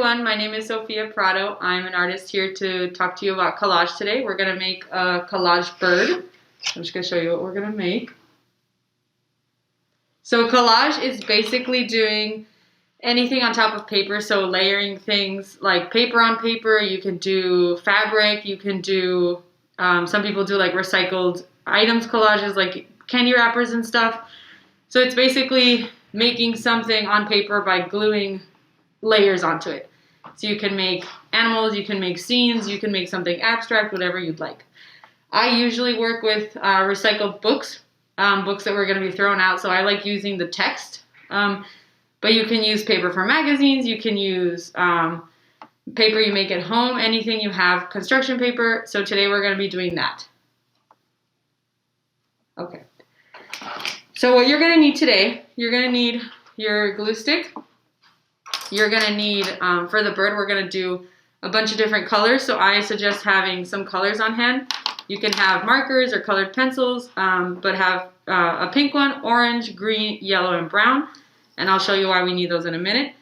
everyone, my name is Sofia Prado. I'm an artist here to talk to you about collage today. We're going to make a collage bird. I'm just going to show you what we're going to make. So collage is basically doing anything on top of paper, so layering things like paper on paper. You can do fabric, you can do, some people do like recycled items collages like candy wrappers and stuff. So it's basically making something on paper by gluing layers onto it. So you can make animals, you can make scenes, you can make something abstract, whatever you'd like. I usually work with recycled books, books that were going to be thrown out, so I like using the text. But you can use paper for magazines, you can use paper you make at home, anything you have, construction paper. So today we're going to be doing that. Okay. So what you're going to need today, you're going to need your glue stick. You're going to need, for the bird, we're going to do a bunch of different colors. So I suggest having some colors on hand. You can have markers or colored pencils, but have a pink one, orange, green, yellow, and brown. And I'll show you why we need those in a minute.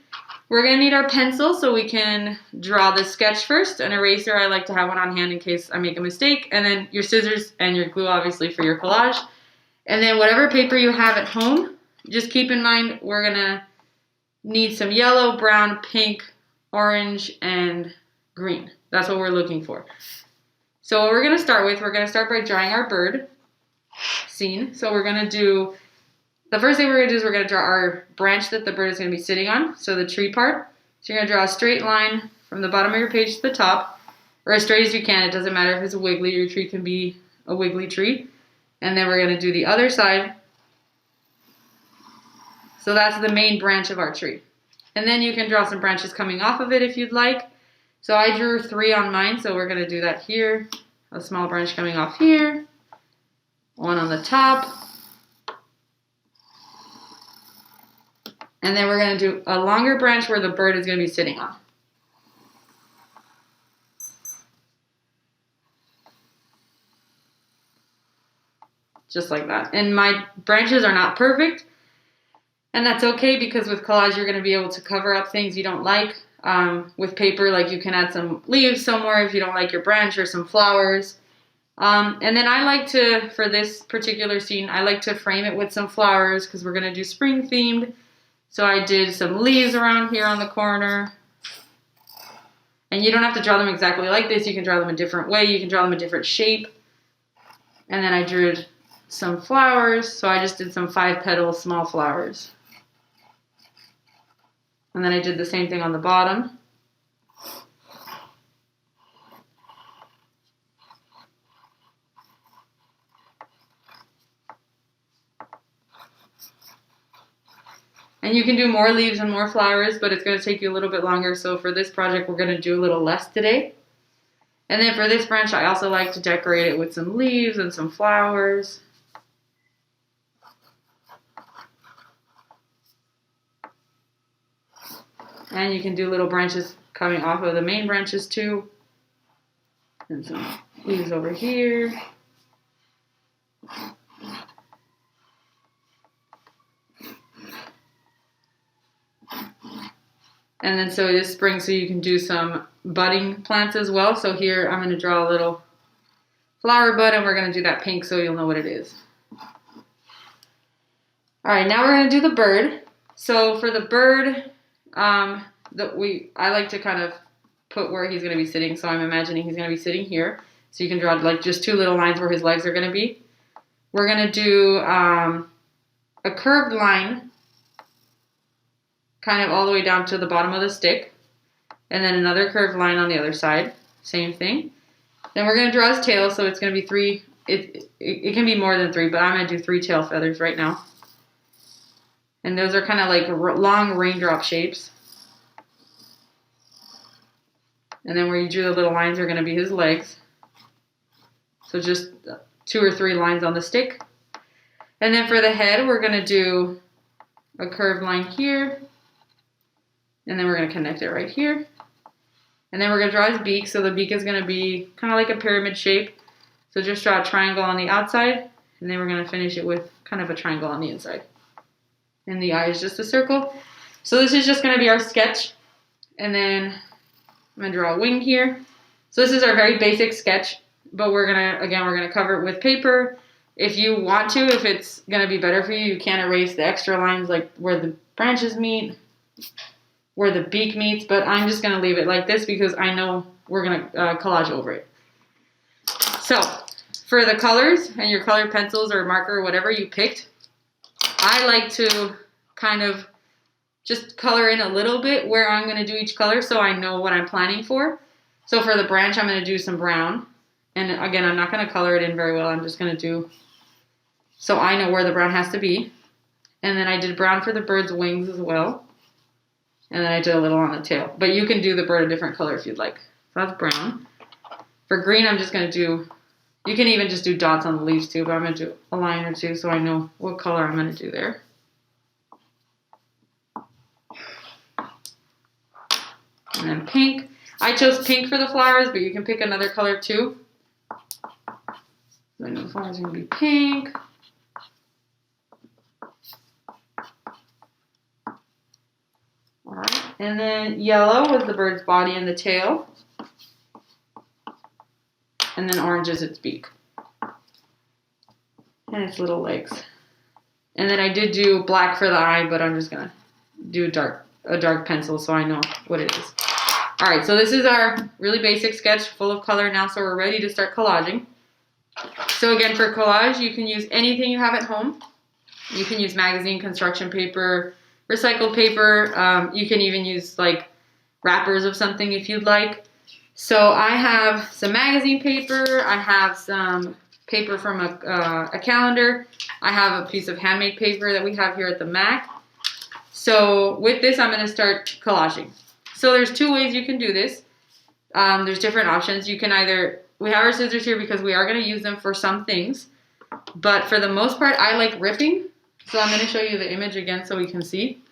We're going to need our pencil so we can draw the sketch first. An eraser, I like to have one on hand in case I make a mistake. And then your scissors and your glue, obviously, for your collage. And then whatever paper you have at home, just keep in mind we're going to need some yellow, brown, pink, orange, and green. That's what we're looking for. So what we're going to start with, we're going to start by drawing our bird scene. So we're going to do, the first thing we're going to do is we're going to draw our branch that the bird is going to be sitting on, so the tree part. So you're going to draw a straight line from the bottom of your page to the top, or as straight as you can. It doesn't matter if it's a wiggly, your tree can be a wiggly tree. And then we're going to do the other side. So that's the main branch of our tree. And then you can draw some branches coming off of it if you'd like. So I drew 3 on mine, so we're going to do that here. A small branch coming off here. One on the top. And then we're going to do a longer branch where the bird is going to be sitting on. Just like that. And my branches are not perfect. And that's okay, because with collage you're going to be able to cover up things you don't like. With paper, like you can add some leaves somewhere if you don't like your branch, or some flowers. And then I like to, for this particular scene, I like to frame it with some flowers because we're going to do spring themed. So I did some leaves around here on the corner. And you don't have to draw them exactly like this. You can draw them a different way. You can draw them a different shape. And then I drew some flowers. So I just did some 5-petal small flowers. And then I did the same thing on the bottom. And you can do more leaves and more flowers, but it's going to take you a little bit longer. So for this project, we're going to do a little less today. And then for this branch, I also like to decorate it with some leaves and some flowers. And you can do little branches coming off of the main branches too. And some leaves over here. And then so it is spring, so you can do some budding plants as well. So here I'm going to draw a little flower bud, and we're going to do that pink so you'll know what it is. Alright, now we're going to do the bird. So for the bird, I like to kind of put where he's going to be sitting. So I'm imagining he's going to be sitting here. So you can draw like just 2 little lines where his legs are going to be. We're going to do a curved line kind of all the way down to the bottom of the stick. And then another curved line on the other side. Same thing. Then we're going to draw his tail. So it's going to be 3. It can be more than 3, but I'm going to do 3 tail feathers right now. And those are kind of like long raindrop shapes. And then where you drew the little lines are going to be his legs. So just 2 or 3 lines on the stick. And then for the head, we're going to do a curved line here. And then we're going to connect it right here. And then we're going to draw his beak. So the beak is going to be kind of like a pyramid shape. So just draw a triangle on the outside. And then we're going to finish it with kind of a triangle on the inside. And the eye is just a circle. So this is just going to be our sketch. And then I'm gonna draw a wing here. So this is our very basic sketch, but we're gonna cover it with paper. If you want to, if it's gonna be better for you, you can erase the extra lines like where the branches meet, where the beak meets, but I'm just gonna leave it like this because I know we're gonna collage over it. So for the colors and your colored pencils or marker or whatever you picked, I like to kind of just color in a little bit where I'm gonna do each color so I know what I'm planning for. So for the branch, I'm gonna do some brown. And again, I'm not gonna color it in very well. I'm just gonna do, so I know where the brown has to be. And then I did brown for the bird's wings as well. And then I did a little on the tail. But you can do the bird a different color if you'd like. So that's brown. For green, I'm just gonna do, you can even just do dots on the leaves too, but I'm gonna do a line or two so I know what color I'm gonna do there. And then pink. I chose pink for the flowers, but you can pick another color too. So I know the flowers are gonna be pink. Alright, and then yellow was the bird's body and the tail. And then orange is its beak. And its little legs. And then I did do black for the eye, but I'm just gonna do a dark pencil so I know what it is. Alright, so this is our really basic sketch full of color now, so we're ready to start collaging. So again, for collage, you can use anything you have at home. You can use magazine, construction paper, recycled paper. You can even use like wrappers of something if you'd like. So I have some magazine paper. I have some paper from a calendar. I have a piece of handmade paper that we have here at the Mac. So with this, I'm going to start collaging. So there's two ways you can do this. There's different options. You can either, we have our scissors here because we are going to use them for some things. But for the most part, I like ripping. So I'm going to show you the image again so we can see.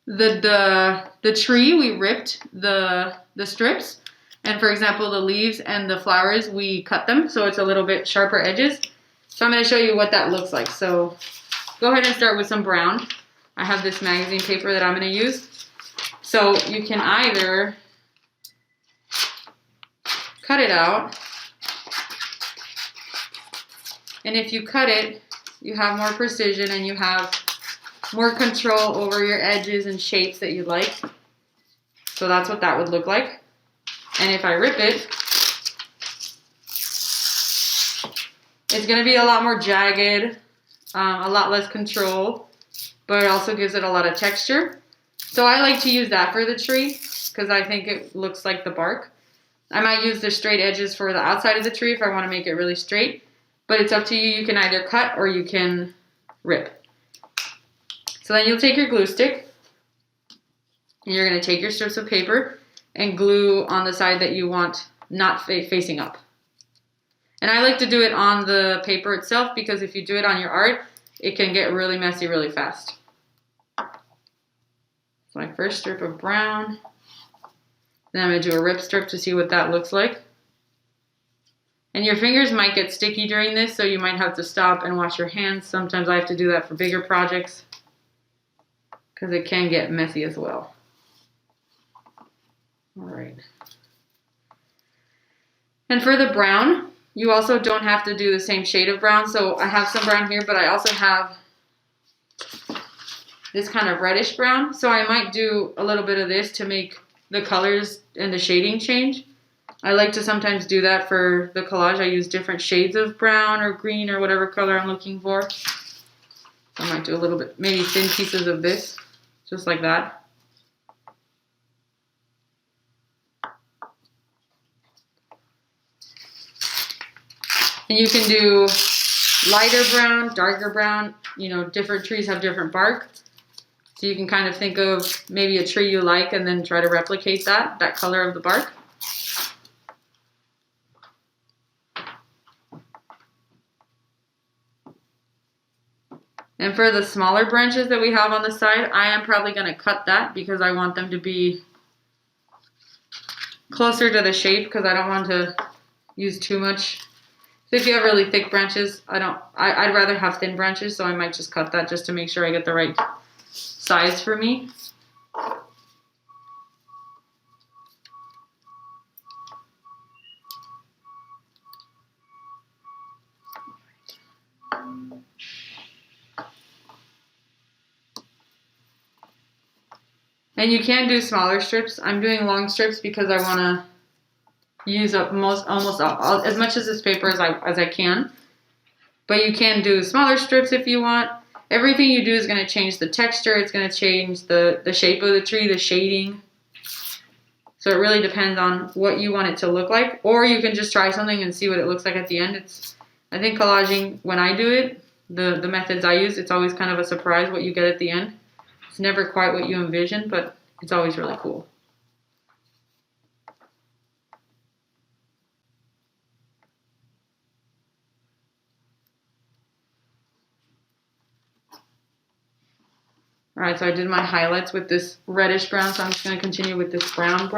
The tree, we ripped the strips. And for example, the leaves and the flowers, we cut them. So it's a little bit sharper edges. So I'm going to show you what that looks like. So go ahead and start with some brown. I have this magazine paper that I'm going to use. So you can either cut it out. And if you cut it, you have more precision and you have more control over your edges and shapes that you like. So that's what that would look like. And if I rip it, it's going to be a lot more jagged, a lot less control, but it also gives it a lot of texture. So I like to use that for the tree because I think it looks like the bark. I might use the straight edges for the outside of the tree if I want to make it really straight, but it's up to you. You can either cut or you can rip. So then you'll take your glue stick and you're going to take your strips of paper and glue on the side that you want not facing up. And I like to do it on the paper itself because if you do it on your art, it can get really messy really fast. So my first strip of brown. Then I'm going to do a rip strip to see what that looks like. And your fingers might get sticky during this, so you might have to stop and wash your hands. Sometimes I have to do that for bigger projects because it can get messy as well. All right. And for the brown, you also don't have to do the same shade of brown. So I have some brown here, but I also have this kind of reddish brown. So I might do a little bit of this to make the colors and the shading change. I like to sometimes do that for the collage. I use different shades of brown or green or whatever color I'm looking for. I might do a little bit, maybe thin pieces of this, just like that. And you can do lighter brown, darker brown. You know, different trees have different bark. So you can kind of think of maybe a tree you like and then try to replicate that color of the bark. And for the smaller branches that we have on the side, I am probably going to cut that because I want them to be closer to the shape because I don't want to use too much. So if you have really thick branches, I'd rather have thin branches, so I might just cut that just to make sure I get the right size for me. And you can do smaller strips. I'm doing long strips because I want to use up almost all, as much of this paper as I can. But you can do smaller strips if you want. Everything you do is going to change the texture. It's going to change the shape of the tree, the shading. So it really depends on what you want it to look like. Or you can just try something and see what it looks like at the end. I think collaging, when I do it, the methods I use, it's always kind of a surprise what you get at the end. It's never quite what you envision, but it's always really cool. All right, so I did my highlights with this reddish brown, so I'm just going to continue with this brown.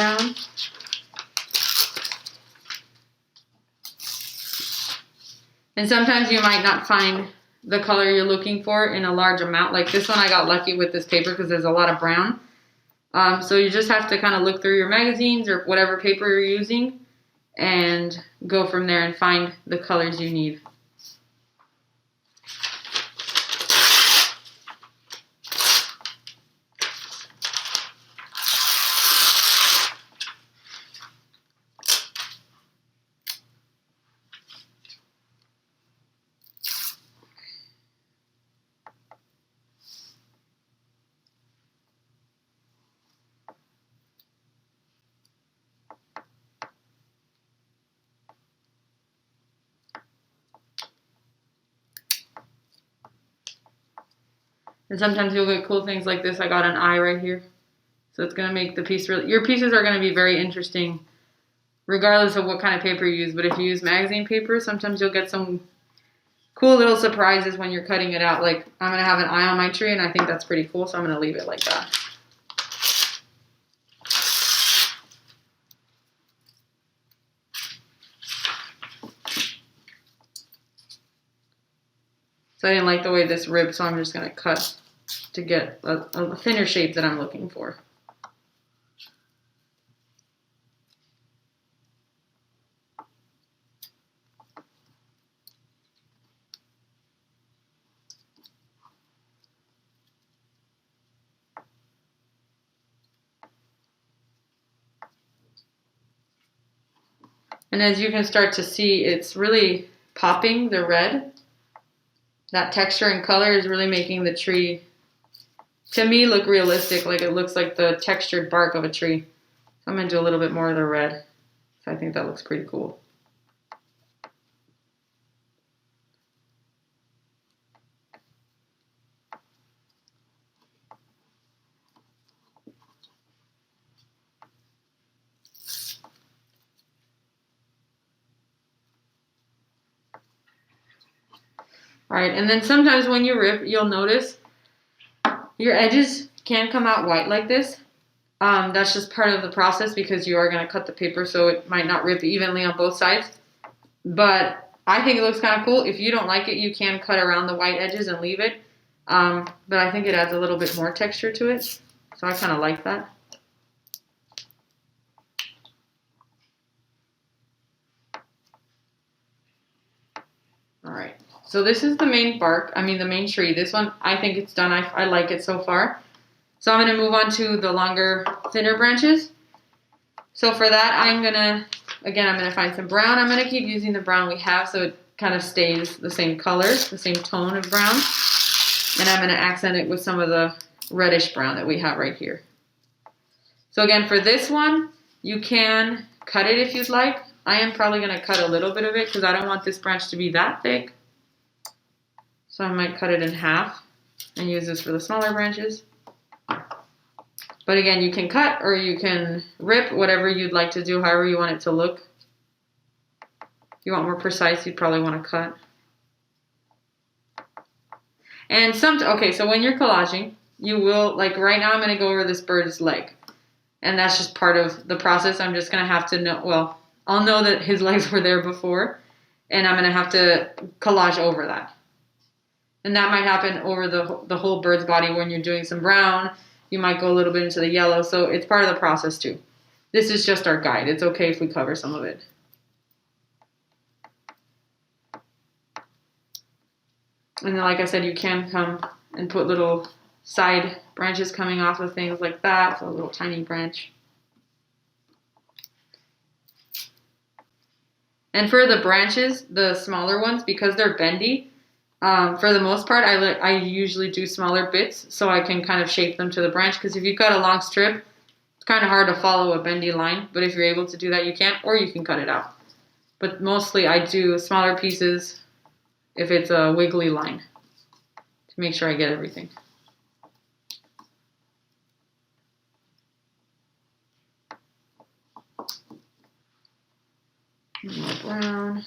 And sometimes you might not find the color you're looking for in a large amount. Like this one, I got lucky with this paper because there's a lot of brown. So you just have to kind of look through your magazines or whatever paper you're using and go from there and find the colors you need. And sometimes you'll get cool things like this. I got an eye right here. So it's going to make the piece really... Your pieces are going to be very interesting regardless of what kind of paper you use. But if you use magazine paper, sometimes you'll get some cool little surprises when you're cutting it out. Like I'm going to have an eye on my tree and I think that's pretty cool. So I'm going to leave it like that. So I didn't like the way this ribbed, so I'm just going to cut to get a thinner shape that I'm looking for. And as you can start to see, it's really popping the red. That texture and color is really making the tree, to me, look realistic. Like it looks like the textured bark of a tree. So I'm going to do a little bit more of the red. So I think that looks pretty cool. All right, and then sometimes when you rip, you'll notice your edges can come out white like this. That's just part of the process because you are going to cut the paper, so it might not rip evenly on both sides. But I think it looks kind of cool. If you don't like it, you can cut around the white edges and leave it. But I think it adds a little bit more texture to it, so I kind of like that. All right. So this is the main bark, the main tree. This one, I think it's done. I like it so far. So I'm going to move on to the longer, thinner branches. So for that, I'm going to find some brown. I'm going to keep using the brown we have so it kind of stays the same color, the same tone of brown. And I'm going to accent it with some of the reddish brown that we have right here. So again, for this one, you can cut it if you'd like. I am probably going to cut a little bit of it because I don't want this branch to be that thick. So I might cut it in half and use this for the smaller branches. But again, you can cut or you can rip, whatever you'd like to do, however you want it to look. If you want more precise, you'd probably want to cut. And okay, so when you're collaging, you will, like right now I'm going to go over this bird's leg. And that's just part of the process. I'm just going to have to know, well, I'll know that his legs were there before, and I'm going to have to collage over that. And that might happen over the whole bird's body when you're doing some brown. You might go a little bit into the yellow, so it's part of the process too. This is just our guide. It's okay if we cover some of it. And then, like I said, you can come and put little side branches coming off of things like that. So a little tiny branch. And for the branches, the smaller ones, because they're bendy, for the most part, I usually do smaller bits so I can kind of shape them to the branch. Because if you've got a long strip, it's kind of hard to follow a bendy line. But if you're able to do that, you can, or you can cut it out. But mostly I do smaller pieces if it's a wiggly line to make sure I get everything. More brown.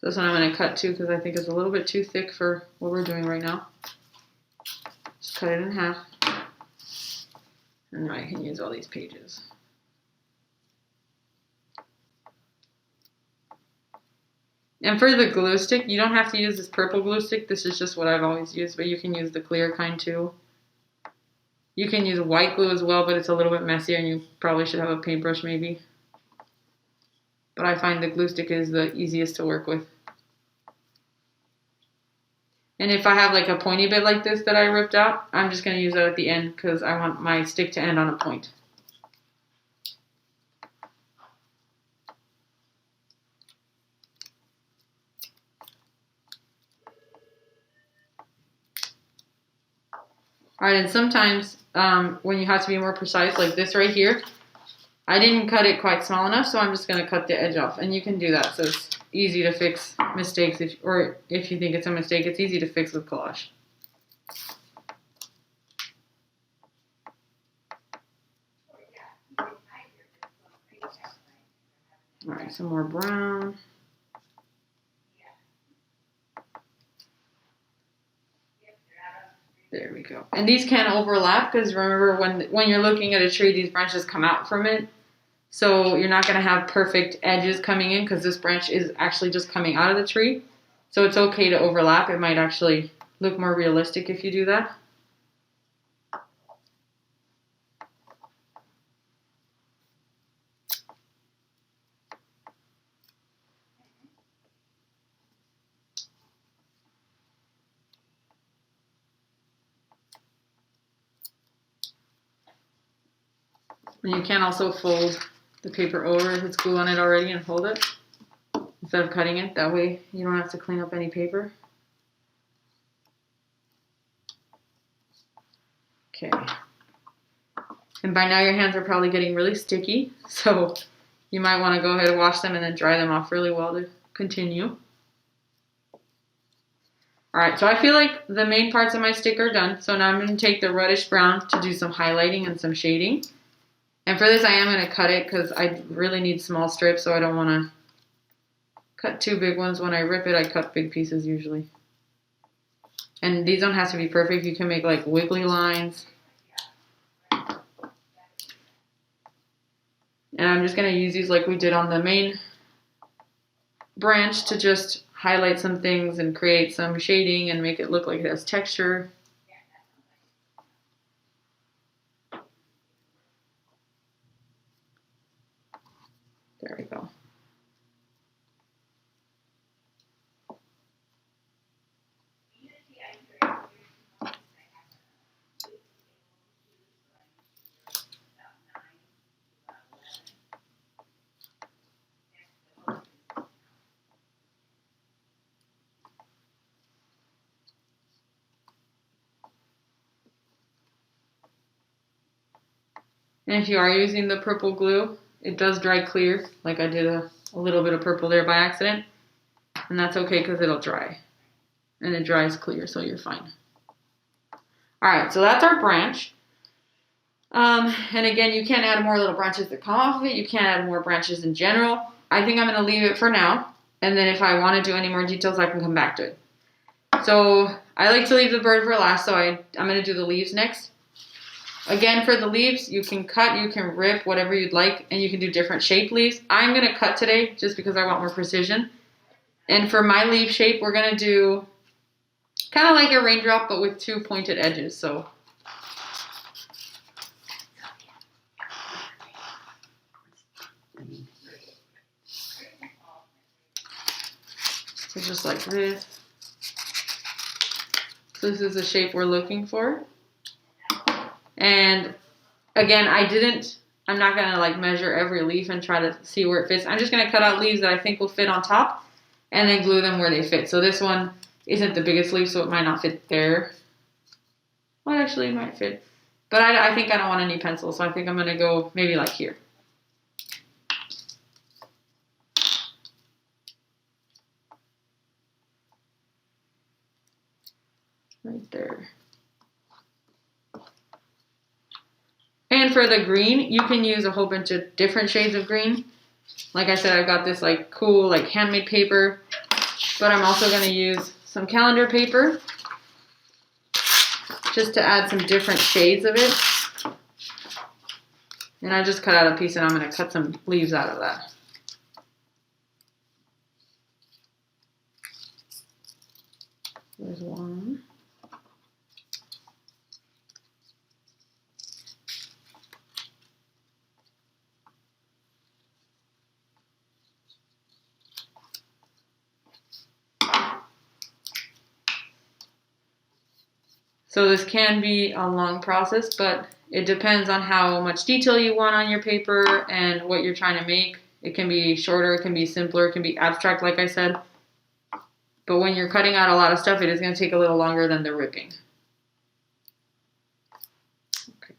This one I'm going to cut too because I think it's a little bit too thick for what we're doing right now. Just cut it in half. And now I can use all these pages. And for the glue stick, you don't have to use this purple glue stick. This is just what I've always used, but you can use the clear kind too. You can use white glue as well, but it's a little bit messier and you probably should have a paintbrush maybe. But I find the glue stick is the easiest to work with. And if I have like a pointy bit like this that I ripped out, I'm just going to use that at the end because I want my stick to end on a point. Alright, and sometimes when you have to be more precise, like this right here, I didn't cut it quite small enough, so I'm just going to cut the edge off. And you can do that, so it's easy to fix mistakes, or if you think it's a mistake, it's easy to fix with collage. Alright, some more brown. There we go. And these can overlap because remember when you're looking at a tree, these branches come out from it. So you're not going to have perfect edges coming in because this branch is actually just coming out of the tree. So it's okay to overlap. It might actually look more realistic if you do that. And you can also fold the paper over if it's glue on it already and fold it instead of cutting it. That way you don't have to clean up any paper. Okay. And by now your hands are probably getting really sticky, so you might want to go ahead and wash them and then dry them off really well to continue. Alright, so I feel like the main parts of my stick are done. So now I'm going to take the reddish brown to do some highlighting and some shading. And for this I am going to cut it because I really need small strips, so I don't want to cut too big ones. When I rip it, I cut big pieces usually. And these don't have to be perfect. You can make like wiggly lines. And I'm just going to use these like we did on the main branch to just highlight some things and create some shading and make it look like it has texture. There we go. And if you are using the purple glue, it does dry clear. Like I did a little bit of purple there by accident. And that's okay because it'll dry. And it dries clear, so you're fine. Alright, so that's our branch. And again, you can add more little branches that come off of it. You can add more branches in general. I think I'm going to leave it for now. And then if I want to do any more details, I can come back to it. So I like to leave the bird for last, so I'm going to do the leaves next. Again, for the leaves, you can cut, you can rip, whatever you'd like, and you can do different shaped leaves. I'm going to cut today just because I want more precision. And for my leaf shape, we're going to do kind of like a raindrop, but with two pointed edges. So So just like this. So this is the shape we're looking for. And again, I'm not gonna like measure every leaf and try to see where it fits. I'm just gonna cut out leaves that I think will fit on top and then glue them where they fit. So this one isn't the biggest leaf, so it might not fit there. Well, actually it might fit. But I think I don't want any pencil, so I think I'm gonna go maybe like here. Right there. And for the green, you can use a whole bunch of different shades of green. Like I said, I've got this like cool like handmade paper, but I'm also going to use some calendar paper just to add some different shades of it. And I just cut out a piece and I'm going to cut some leaves out of that. There's one. So this can be a long process, but it depends on how much detail you want on your paper and what you're trying to make. It can be shorter, it can be simpler, it can be abstract, like I said. But when you're cutting out a lot of stuff, it is going to take a little longer than the ripping. Okay.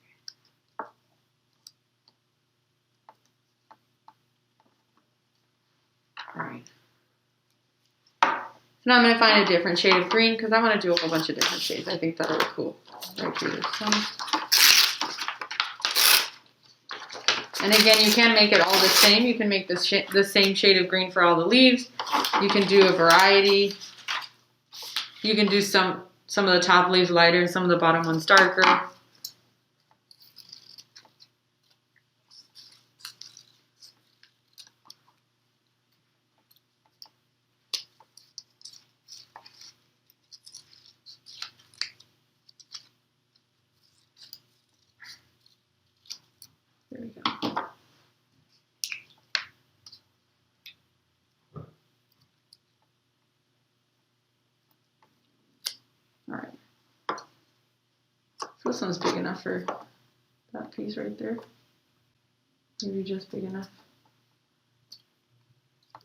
All right. So now I'm going to find a different shade of green because I want to do a whole bunch of different shades. I think that'll look cool. Right here, there's some. And again, you can make it all the same. You can make the same shade of green for all the leaves. You can do a variety. You can do some of the top leaves lighter and some of the bottom ones darker. There we go. All right. So this one's big enough for that piece right there. Maybe just big enough.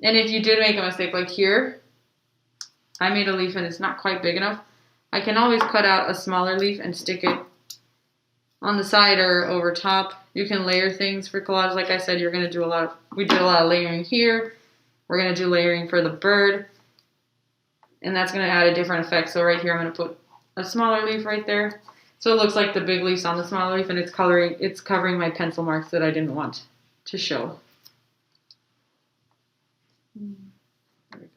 And if you did make a mistake, like here, I made a leaf and it's not quite big enough, I can always cut out a smaller leaf and stick it on the side or over top. You can layer things for collage. Like I said, we did a lot of layering here. We're going to do layering for the bird. And that's going to add a different effect. So right here, I'm going to put a smaller leaf right there. So it looks like the big leaf's on the smaller leaf and it's covering my pencil marks that I didn't want to show. There we go.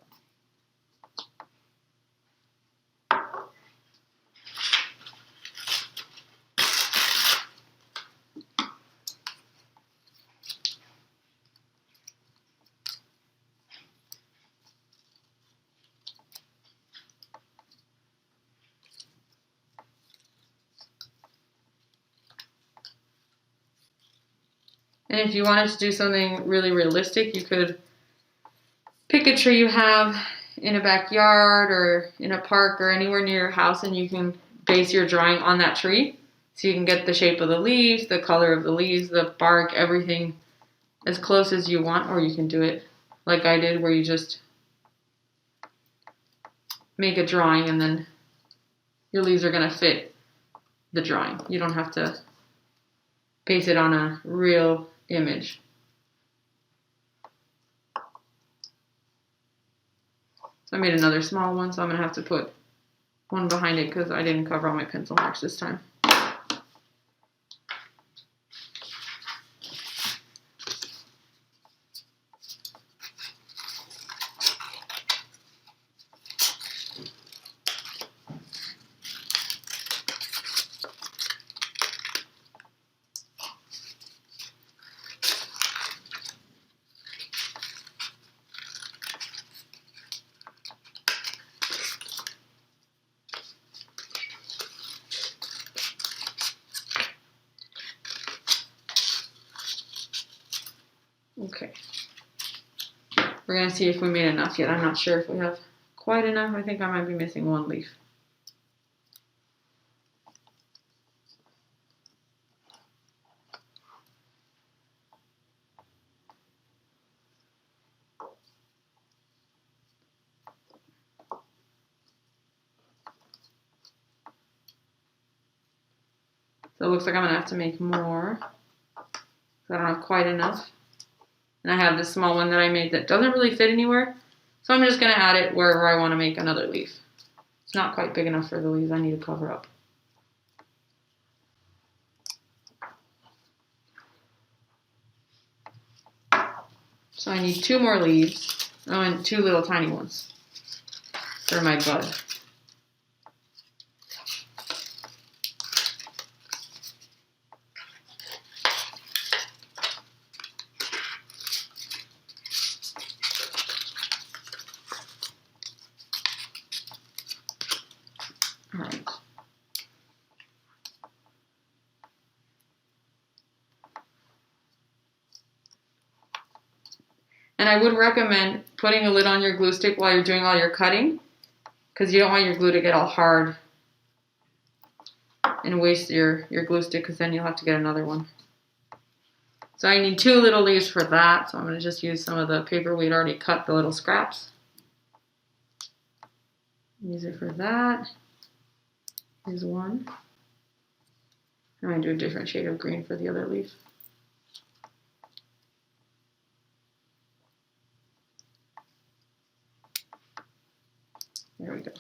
And if you wanted to do something really realistic, you could pick a tree you have in a backyard or in a park or anywhere near your house, and you can base your drawing on that tree. So you can get the shape of the leaves, the color of the leaves, the bark, everything as close as you want, or you can do it like I did where you just make a drawing and then your leaves are going to fit the drawing. You don't have to base it on a real image. So I made another small one, so I'm going to have to put one behind it because I didn't cover all my pencil marks this time. Okay. We're going to see if we made enough yet. I'm not sure if we have quite enough. I think I might be missing one leaf. So it looks like I'm gonna have to make more. So I don't have quite enough. And I have this small one that I made that doesn't really fit anywhere. So I'm just gonna add it wherever I wanna make another leaf. It's not quite big enough for the leaves I need to cover up. So I need 2 more leaves. Oh, and 2 little tiny ones for my bud. All right. And I would recommend putting a lid on your glue stick while you're doing all your cutting, because you don't want your glue to get all hard and waste your glue stick, because then you'll have to get another one. So I need 2 little leaves for that, so I'm going to just use some of the paper we'd already cut, the little scraps. Use it for that. Here's one. I'm going to do a different shade of green for the other leaf. There we go.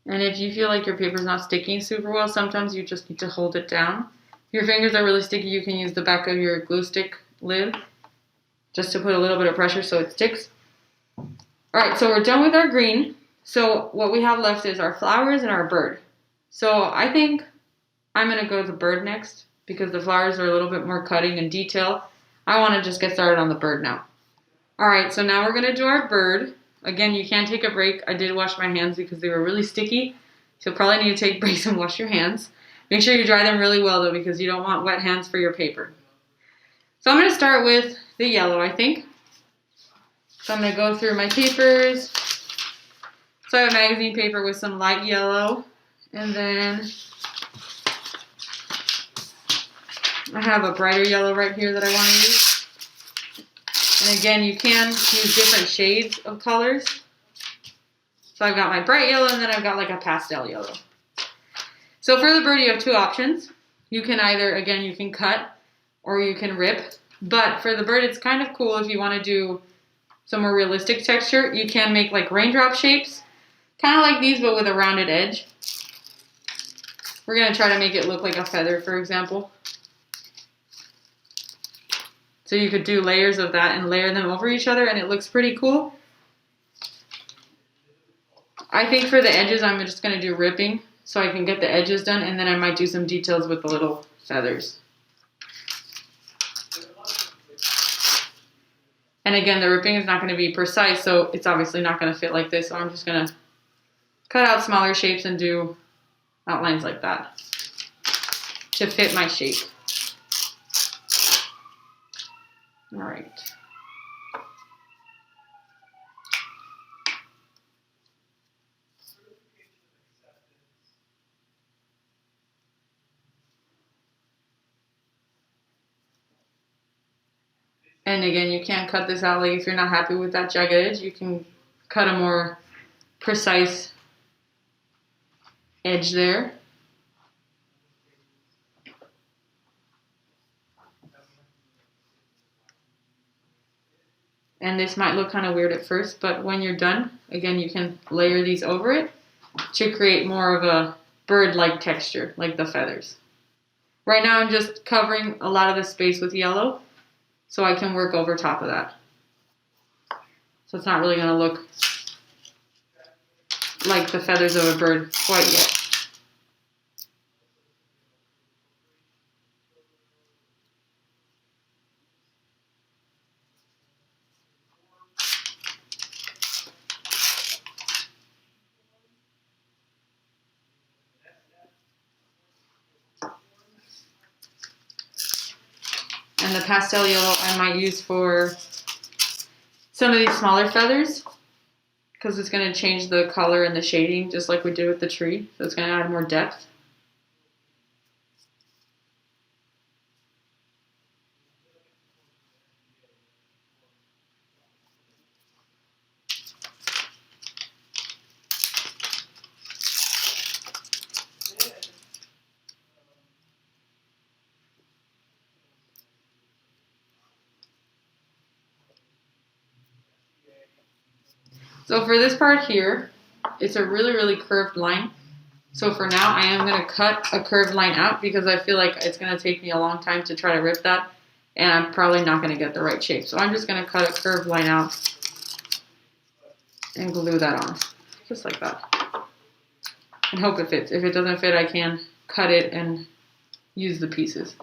And if you feel like your paper's not sticking super well, sometimes you just need to hold it down. If your fingers are really sticky, you can use the back of your glue stick lid just to put a little bit of pressure so it sticks. All right, so we're done with our green. So what we have left is our flowers and our bird. So I think I'm gonna go to the bird next because the flowers are a little bit more cutting and detail. I wanna just get started on the bird now. All right, so now we're gonna do our bird. Again, you can take a break. I did wash my hands because they were really sticky. So you'll probably need to take breaks and wash your hands. Make sure you dry them really well though, because you don't want wet hands for your paper. So I'm gonna start with the yellow, I think. So I'm gonna go through my papers. So I have magazine paper with some light yellow, and then I have a brighter yellow right here that I want to use. And again, you can use different shades of colors. So I've got my bright yellow, and then I've got like a pastel yellow. So for the bird, you have 2 options. You can either, again, you can cut or you can rip. But for the bird, it's kind of cool if you want to do some more realistic texture. You can make like raindrop shapes, kind of like these, but with a rounded edge. We're going to try to make it look like a feather, for example. So you could do layers of that and layer them over each other, and it looks pretty cool. I think for the edges, I'm just going to do ripping so I can get the edges done, and then I might do some details with the little feathers. And again, the ripping is not going to be precise, so it's obviously not going to fit like this, so I'm just going to cut out smaller shapes and do outlines like that to fit my shape. All right. And again, you can cut this out, like if you're not happy with that jagged edge, you can cut a more precise edge there. And this might look kind of weird at first, but when you're done, again, you can layer these over it to create more of a bird-like texture, like the feathers. Right now, I'm just covering a lot of the space with yellow, so I can work over top of that. So it's not really going to look like the feathers of a bird quite yet. And the pastel yellow I might use for some of these smaller feathers, because it's going to change the color and the shading just like we did with the tree. So it's going to add more depth. So for this part here, it's a really, really curved line. So for now, I am going to cut a curved line out because I feel like it's going to take me a long time to try to rip that. And I'm probably not going to get the right shape. So I'm just going to cut a curved line out and glue that on. Just like that. And hope it fits. If it doesn't fit, I can cut it and use the pieces.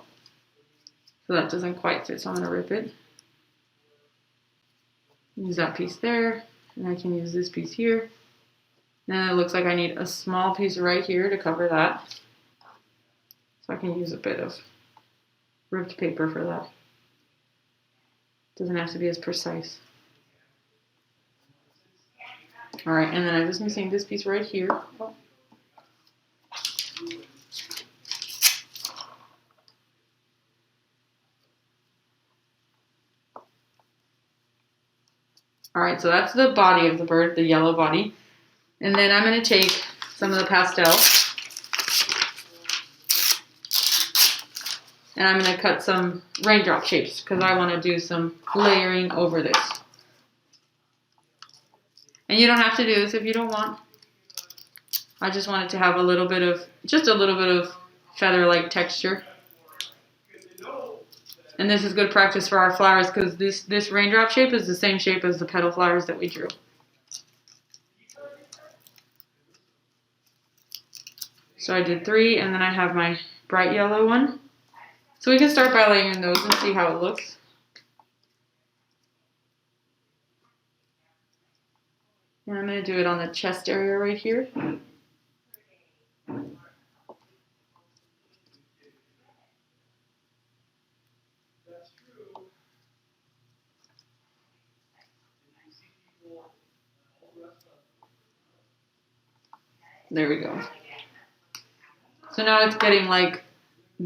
So that doesn't quite fit, so I'm going to rip it. Use that piece there. And I can use this piece here. Then it looks like I need a small piece right here to cover that. So I can use a bit of ripped paper for that. Doesn't have to be as precise. Alright, and then I'm just missing this piece right here. Alright, so that's the body of the bird, the yellow body. And then I'm going to take some of the pastel. And I'm going to cut some raindrop shapes because I want to do some layering over this. And you don't have to do this if you don't want. I just want it to have a little bit of, just a little bit of feather-like texture. And this is good practice for our flowers because this raindrop shape is the same shape as the petal flowers that we drew. So I did 3, and then I have my bright yellow one. So we can start by layering those and see how it looks. And I'm going to do it on the chest area right here. There we go. So now it's getting like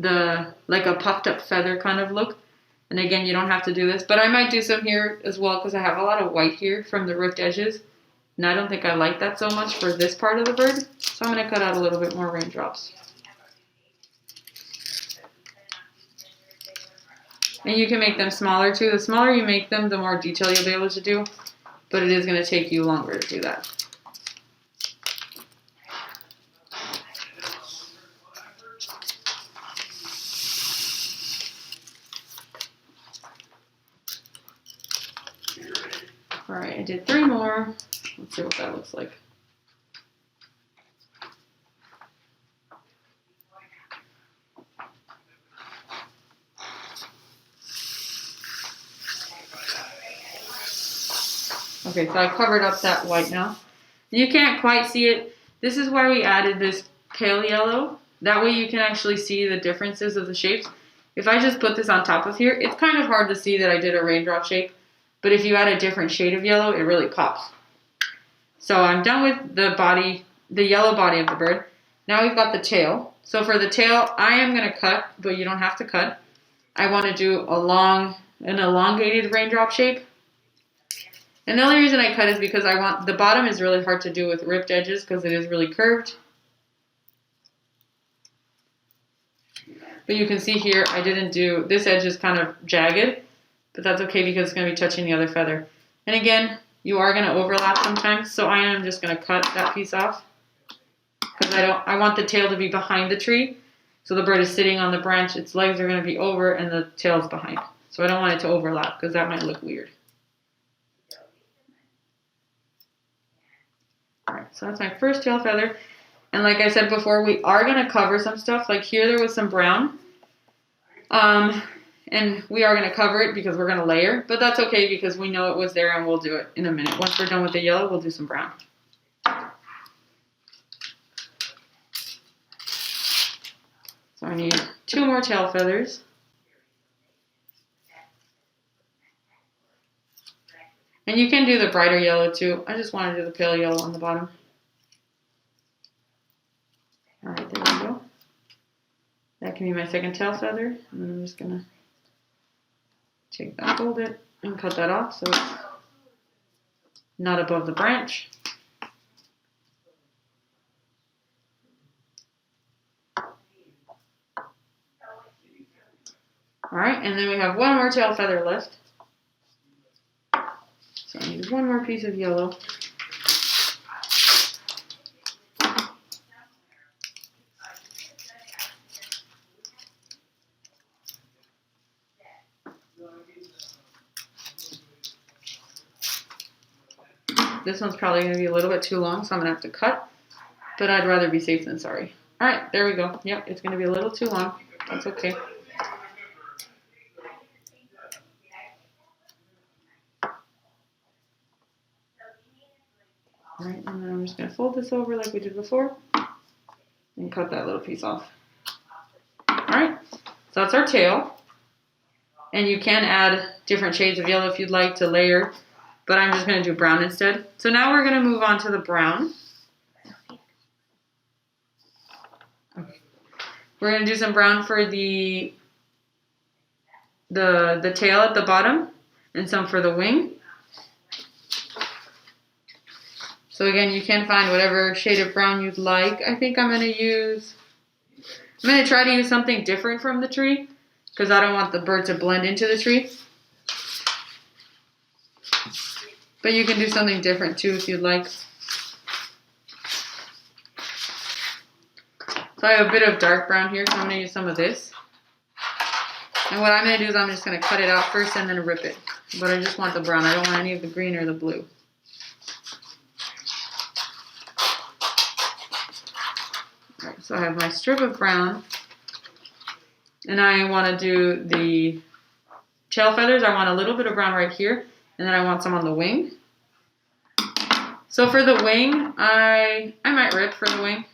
a puffed up feather kind of look. And again, you don't have to do this, but I might do some here as well because I have a lot of white here from the ripped edges. And I don't think I like that so much for this part of the bird. So I'm going to cut out a little bit more raindrops. And you can make them smaller too. The smaller you make them, the more detail you'll be able to do. But it is going to take you longer to do that. Alright, I did 3 more. Let's see what that looks like. Okay, so I covered up that white now. You can't quite see it. This is why we added this pale yellow. That way you can actually see the differences of the shapes. If I just put this on top of here, it's kind of hard to see that I did a raindrop shape. But if you add a different shade of yellow, it really pops. So I'm done with the body, the yellow body of the bird. Now we've got the tail. So for the tail, I am going to cut, but you don't have to cut. I want to do an elongated raindrop shape. And the only reason I cut is because I want, the bottom is really hard to do with ripped edges because it is really curved. But you can see here, I didn't do, this edge is kind of jagged, but that's okay because it's going to be touching the other feather. And again, you are going to overlap sometimes, so I am just going to cut that piece off. Because I want the tail to be behind the tree. So the bird is sitting on the branch, its legs are going to be over and the tail's behind. So I don't want it to overlap because that might look weird. Alright, so that's my first tail feather. And like I said before, we are going to cover some stuff. Like here there was some brown. And we are going to cover it because we're going to layer. But that's okay because we know it was there and we'll do it in a minute. Once we're done with the yellow, we'll do some brown. So I need 2 more tail feathers. And you can do the brighter yellow too. I just want to do the pale yellow on the bottom. Alright, there we go. That can be my second tail feather. And then I'm just going to take that, fold it, and cut that off so it's not above the branch. Alright, and then we have one more tail feather left. So I need one more piece of yellow. This one's probably going to be a little bit too long, so I'm going to have to cut. But I'd rather be safe than sorry. Alright, there we go. Yep, it's going to be a little too long. That's okay. Alright, and then I'm just going to fold this over like we did before. And cut that little piece off. Alright, so that's our tail. And you can add different shades of yellow if you'd like to layer. But I'm just going to do brown instead. So now we're going to move on to the brown. Okay. We're going to do some brown for the tail at the bottom and some for the wing. So again, you can find whatever shade of brown you'd like. I think I'm going to try to use something different from the tree because I don't want the bird to blend into the tree. But you can do something different too if you'd like. So I have a bit of dark brown here, so I'm going to use some of this. And what I'm going to do is I'm just going to cut it out first and then rip it. But I just want the brown. I don't want any of the green or the blue. Alright, so I have my strip of brown. And I want to do the tail feathers. I want a little bit of brown right here. And then I want some on the wing. So for the wing, I might rip for the wing.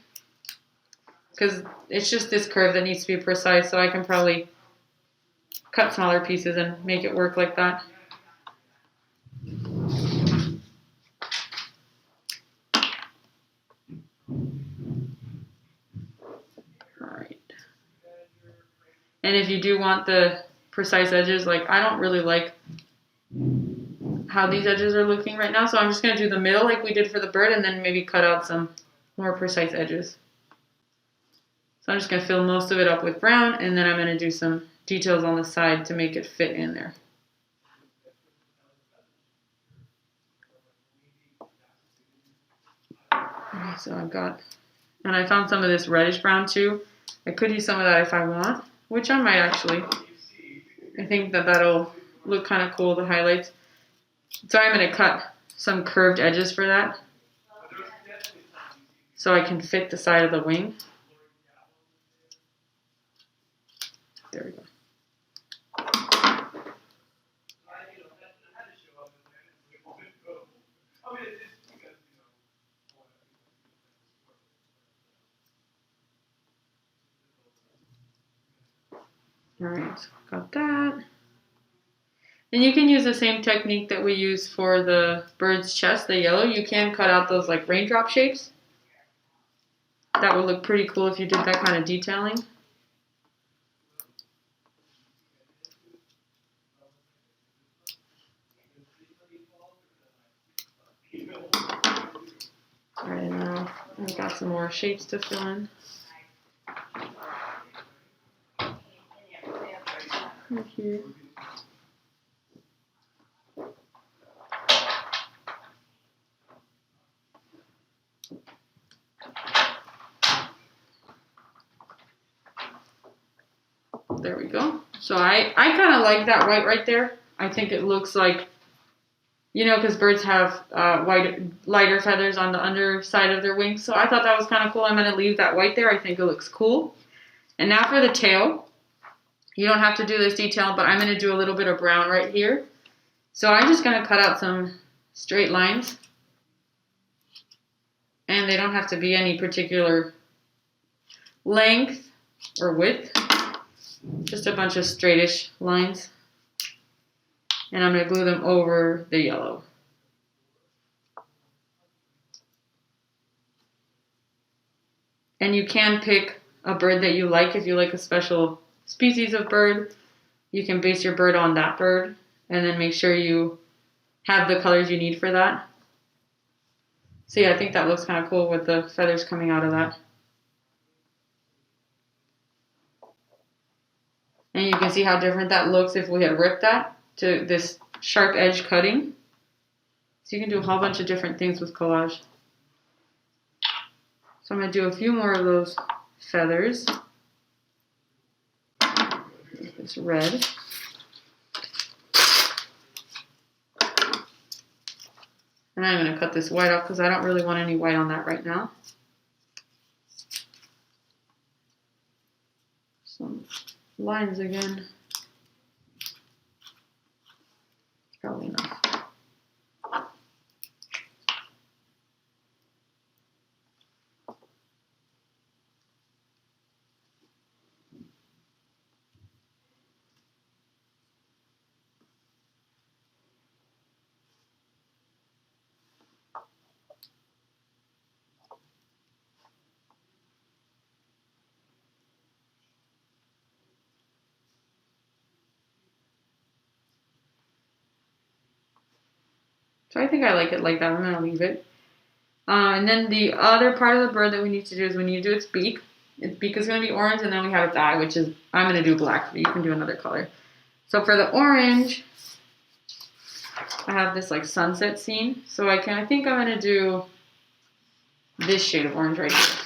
Because it's just this curve that needs to be precise. So I can probably cut smaller pieces and make it work like that. Alright. And if you do want the precise edges, like I don't really like how these edges are looking right now, so I'm just going to do the middle like we did for the bird and then maybe cut out some more precise edges. So I'm just going to fill most of it up with brown and then I'm going to do some details on the side to make it fit in there. Okay, so I've got, and I found some of this reddish brown too. I could use some of that if I want, which I might actually. I think that that'll look kind of cool, the highlights. So I'm going to cut some curved edges for that so I can fit the side of the wing. There we go. Alright, so got that. And you can use the same technique that we use for the bird's chest, the yellow. You can cut out those like raindrop shapes. That would look pretty cool if you did that kind of detailing. Alright, and now I've got some more shapes to fill in. Right here. There we go. So I kind of like that white right there. I think it looks like, you know, because birds have lighter feathers on the underside of their wings. So I thought that was kind of cool. I'm going to leave that white there. I think it looks cool. And now for the tail. You don't have to do this detail, but I'm going to do a little bit of brown right here. So I'm just going to cut out some straight lines. And they don't have to be any particular length or width. Just a bunch of straightish lines. And I'm going to glue them over the yellow. And you can pick a bird that you like. If you like a special species of bird, you can base your bird on that bird and then make sure you have the colors you need for that. So yeah, I think that looks kind of cool with the feathers coming out of that. And you can see how different that looks if we had ripped that to this sharp edge cutting. So you can do a whole bunch of different things with collage. So I'm going to do a few more of those feathers. This red. And I'm going to cut this white off because I don't really want any white on that right now. Some lines again. Probably enough. So I think I like it like that. I'm going to leave it. And then the other part of the bird that we need to do is we need to do its beak. Its beak is going to be orange, and then we have its eye, which is, I'm going to do black, but you can do another color. So for the orange, I have this like sunset scene. So I think I'm going to do this shade of orange right here.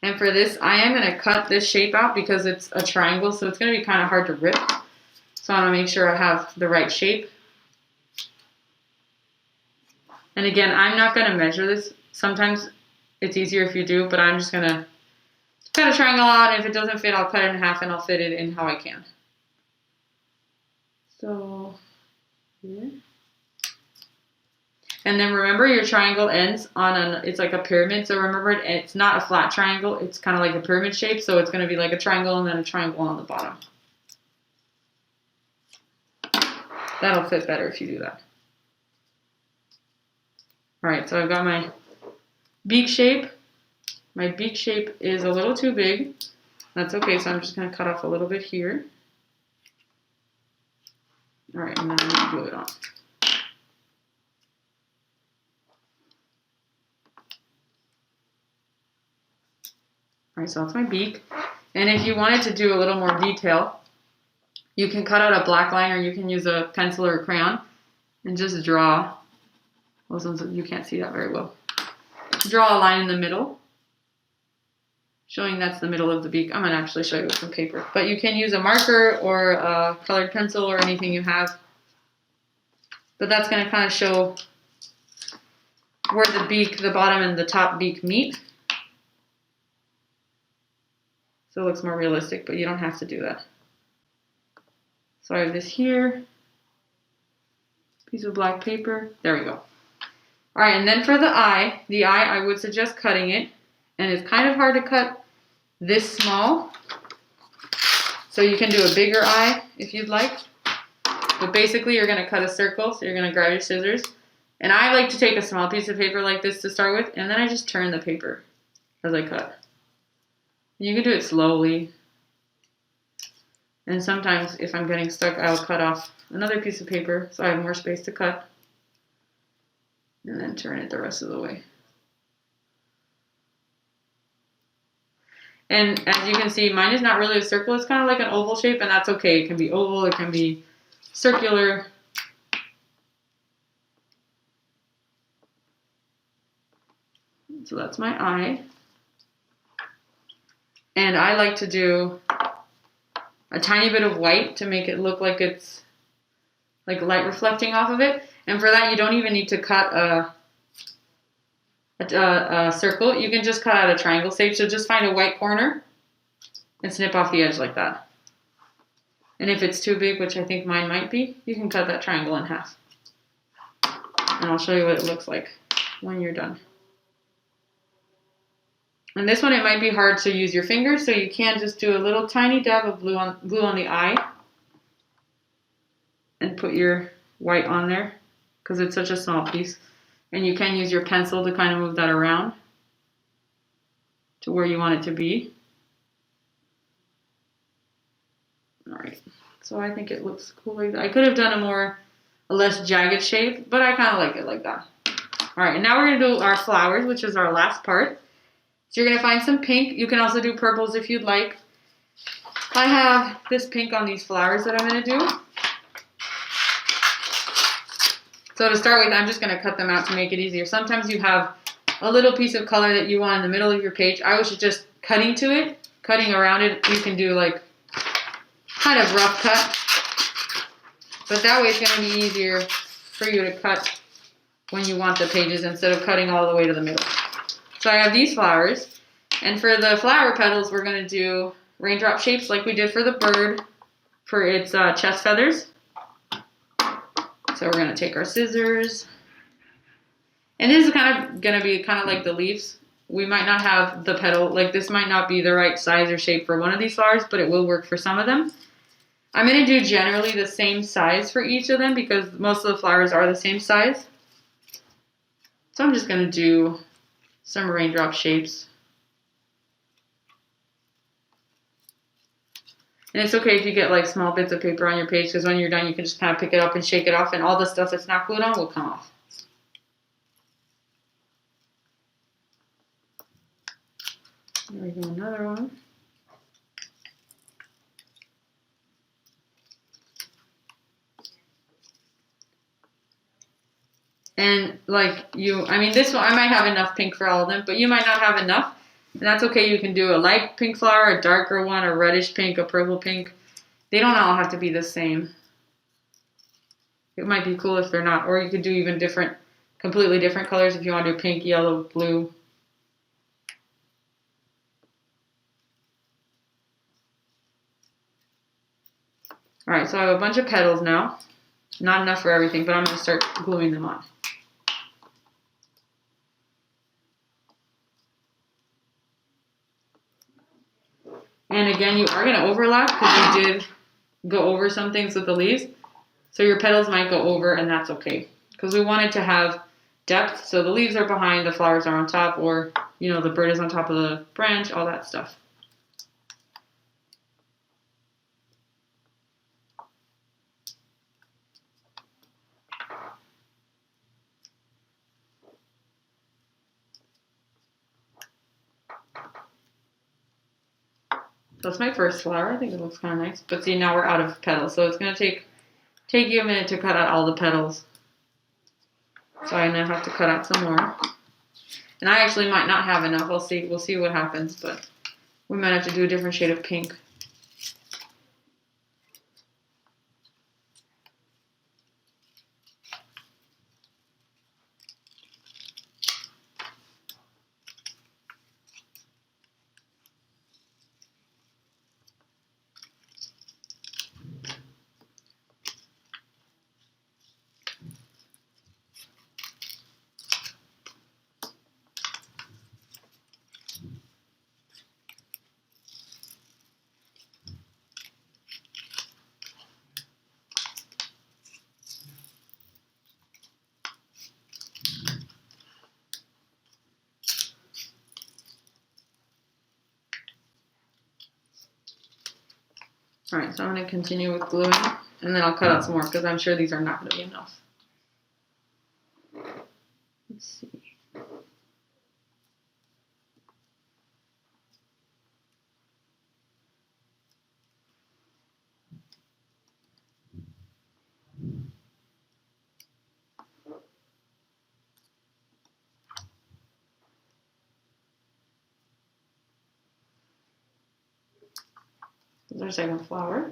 And for this, I am going to cut this shape out because it's a triangle, so it's going to be kind of hard to rip. So I want to make sure I have the right shape. And again, I'm not going to measure this. Sometimes it's easier if you do, but I'm just going to cut a triangle out. And if it doesn't fit, I'll cut it in half and I'll fit it in how I can. So here. And then remember your triangle ends on it's like a pyramid. So remember it's not a flat triangle. It's kind of like a pyramid shape. So it's going to be like a triangle and then a triangle on the bottom. That'll fit better if you do that. All right, so I've got my beak shape. My beak shape is a little too big. That's okay, so I'm just going to cut off a little bit here. All right, and then I'm going to glue it on. All right, so that's my beak. And if you wanted to do a little more detail, you can cut out a black line or you can use a pencil or a crayon and just draw. You can't see that very well. Draw a line in the middle, showing that's the middle of the beak. I'm going to actually show you with some paper. But you can use a marker or a colored pencil or anything you have. But that's going to kind of show where the beak, the bottom and the top beak meet. So it looks more realistic, but you don't have to do that. So I have this here, piece of black paper. There we go. All right, and then for the eye I would suggest cutting it. And it's kind of hard to cut this small. So you can do a bigger eye if you'd like. But basically you're gonna cut a circle. So you're gonna grab your scissors. And I like to take a small piece of paper like this to start with. And then I just turn the paper as I cut. You can do it slowly. And sometimes if I'm getting stuck, I'll cut off another piece of paper so I have more space to cut. And then turn it the rest of the way. And as you can see, mine is not really a circle. It's kind of like an oval shape, and that's okay. It can be oval, it can be circular. So that's my eye. And I like to do a tiny bit of white to make it look like it's like light reflecting off of it. And for that, you don't even need to cut a circle. You can just cut out a triangle shape. So just find a white corner and snip off the edge like that. And if it's too big, which I think mine might be, you can cut that triangle in half. And I'll show you what it looks like when you're done. And this one, it might be hard to use your fingers, so you can just do a little tiny dab of glue on the eye and put your white on there because it's such a small piece. And you can use your pencil to kind of move that around to where you want it to be. All right, so I think it looks cool like that. I could have done a less jagged shape, but I kind of like it like that. All right, and now we're gonna do our flowers, which is our last part. So you're gonna find some pink. You can also do purples if you'd like. I have this pink on these flowers that I'm gonna do. So to start with, I'm just gonna cut them out to make it easier. Sometimes you have a little piece of color that you want in the middle of your page. I was just cutting to it, cutting around it. You can do like kind of rough cut, but that way it's gonna be easier for you to cut when you want the pages instead of cutting all the way to the middle. So I have these flowers, and for the flower petals, we're gonna do raindrop shapes like we did for the bird for its chest feathers. So we're gonna take our scissors, and this is kind of gonna be kind of like the leaves. We might not have the petal, like this might not be the right size or shape for one of these flowers, but it will work for some of them. I'm gonna do generally the same size for each of them because most of the flowers are the same size. So I'm just gonna do some raindrop shapes. And it's okay if you get like small bits of paper on your page because when you're done, you can just kind of pick it up and shake it off and all the stuff that's not glued on will come off. There we go, another one. And like I mean, this one, I might have enough pink for all of them, but you might not have enough. And that's okay. You can do a light pink flower, a darker one, a reddish pink, a purple pink. They don't all have to be the same. It might be cool if they're not. Or you could do even different, completely different colors if you want to do pink, yellow, blue. All right, so I have a bunch of petals now. Not enough for everything, but I'm going to start gluing them on. And again, you are going to overlap because you did go over some things with the leaves. So your petals might go over, and that's okay. Because we want it to have depth. So the leaves are behind, the flowers are on top, or, you know, the bird is on top of the branch, all that stuff. That's my first flower. I think it looks kind of nice. But see, now we're out of petals. So it's going to take you a minute to cut out all the petals. So I'm going to have to cut out some more. And I actually might not have enough. We'll see what happens. But we might have to do a different shade of pink. All right, so I'm going to continue with gluing, and then I'll cut out some more because I'm sure these are not going to be enough. Let's see. This is our second flower.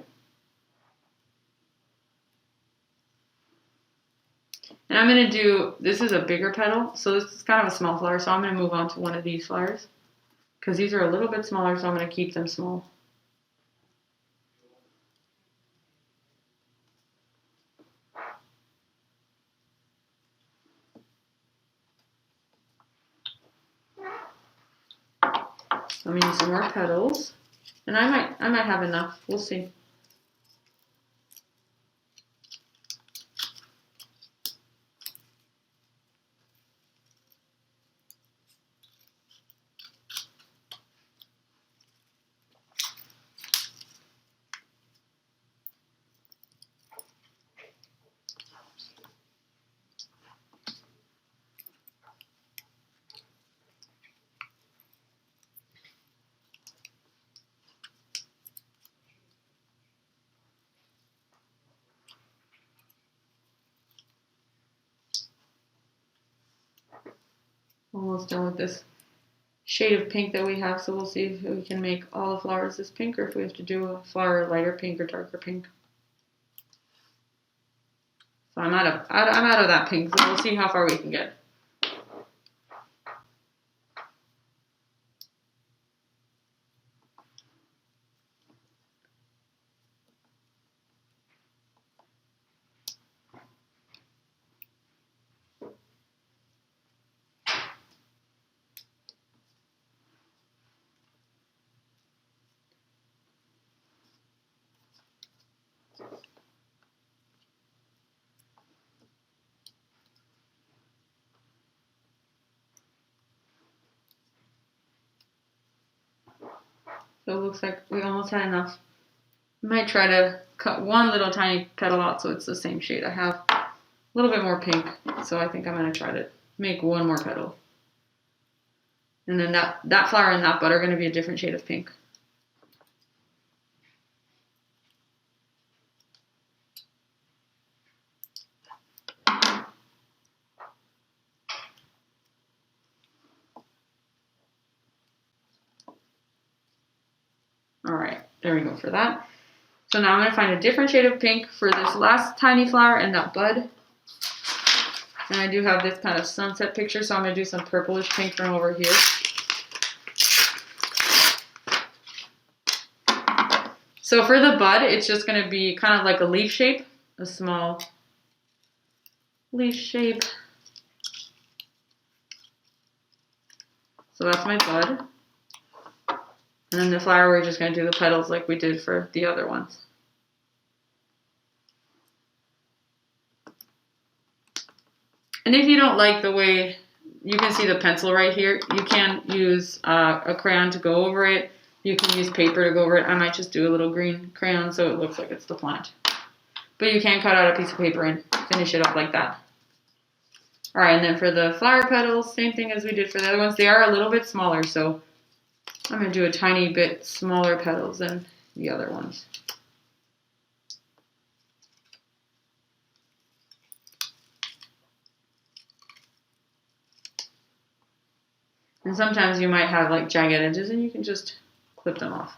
And I'm going to do, this is a bigger petal, so this is kind of a small flower, so I'm going to move on to one of these flowers. Because these are a little bit smaller, so I'm going to keep them small. I'm going to use some more petals. And I might have enough. We'll see. almost done with this shade of pink that we have, so we'll see if we can make all the flowers this pink or if we have to do a flower lighter pink or darker pink. So I'm out of that pink, so we'll see how far we can get. So it looks like we almost had enough. I might try to cut one little tiny petal out so it's the same shade. I have a little bit more pink, so I think I'm going to try to make one more petal. And then that flower and that bud are going to be a different shade of pink. All right, there we go for that. So now I'm going to find a different shade of pink for this last tiny flower and that bud. And I do have this kind of sunset picture, so I'm going to do some purplish pink from over here. So for the bud, it's just going to be kind of like a leaf shape, a small leaf shape. So that's my bud. And then the flower, we're just going to do the petals like we did for the other ones. And if you don't like the way, you can see the pencil right here, you can use a crayon to go over it. You can use paper to go over it. I might just do a little green crayon so it looks like it's the plant. But you can cut out a piece of paper and finish it up like that. All right, and then for the flower petals, same thing as we did for the other ones. They are a little bit smaller, so I'm going to do a tiny bit smaller petals than the other ones. And sometimes you might have like jagged edges and you can just clip them off.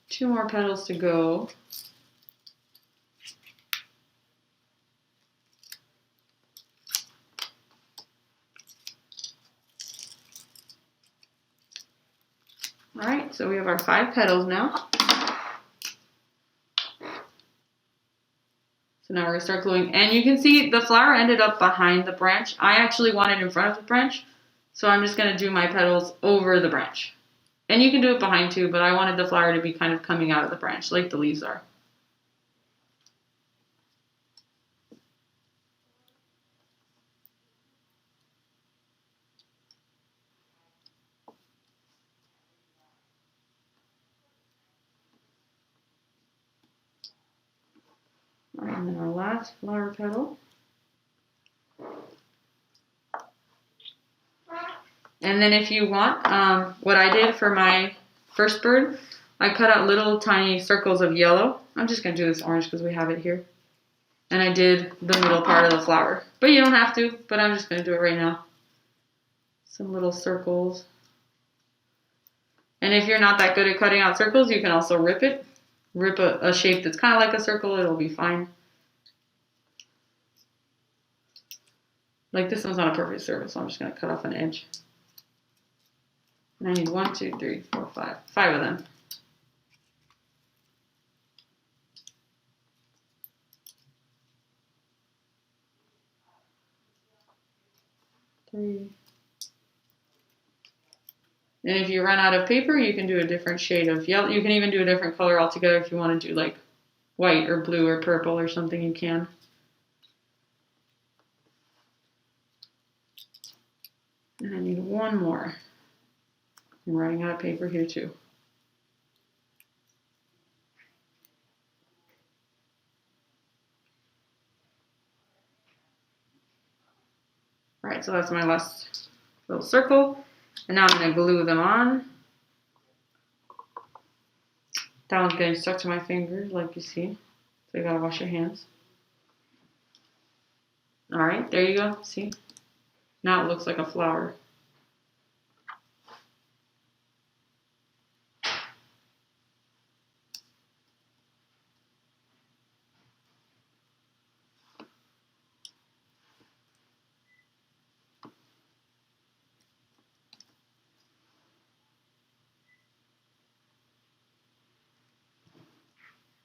Two more petals to go. All right, so we have our 5 petals now. So now we're gonna start gluing, and you can see the flower ended up behind the branch. I actually want it in front of the branch, so I'm just gonna do my petals over the branch. And you can do it behind too, but I wanted the flower to be kind of coming out of the branch like the leaves are. All right, and then our last flower petal. And then if you want, what I did for my first bird, I cut out little tiny circles of yellow. I'm just going to do this orange because we have it here. And I did the middle part of the flower. But you don't have to, but I'm just going to do it right now. Some little circles. And if you're not that good at cutting out circles, you can also rip it. Rip a shape that's kind of like a circle, it'll be fine. Like this one's not a perfect circle, so I'm just going to cut off an edge. And I need 1, 2, 3, 4, 5. 5 of them. Three. And if you run out of paper, you can do a different shade of yellow. You can even do a different color altogether if you want to do like white or blue or purple or something, you can. And I need one more. I'm running out of paper here too. All right, so that's my last little circle. And now I'm going to glue them on. That one's getting stuck to my fingers, like you see. So you gotta wash your hands. Alright, there you go. See? Now it looks like a flower.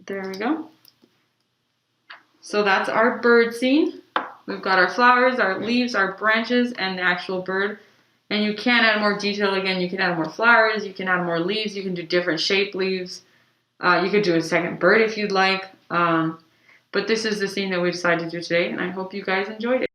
There we go. So that's our bird scene. We've got our flowers, our leaves, our branches, and the actual bird. And you can add more detail again. You can add more flowers, you can add more leaves, you can do different shaped leaves. You could do a second bird if you'd like. But this is the scene that we decided to do today, and I hope you guys enjoyed it.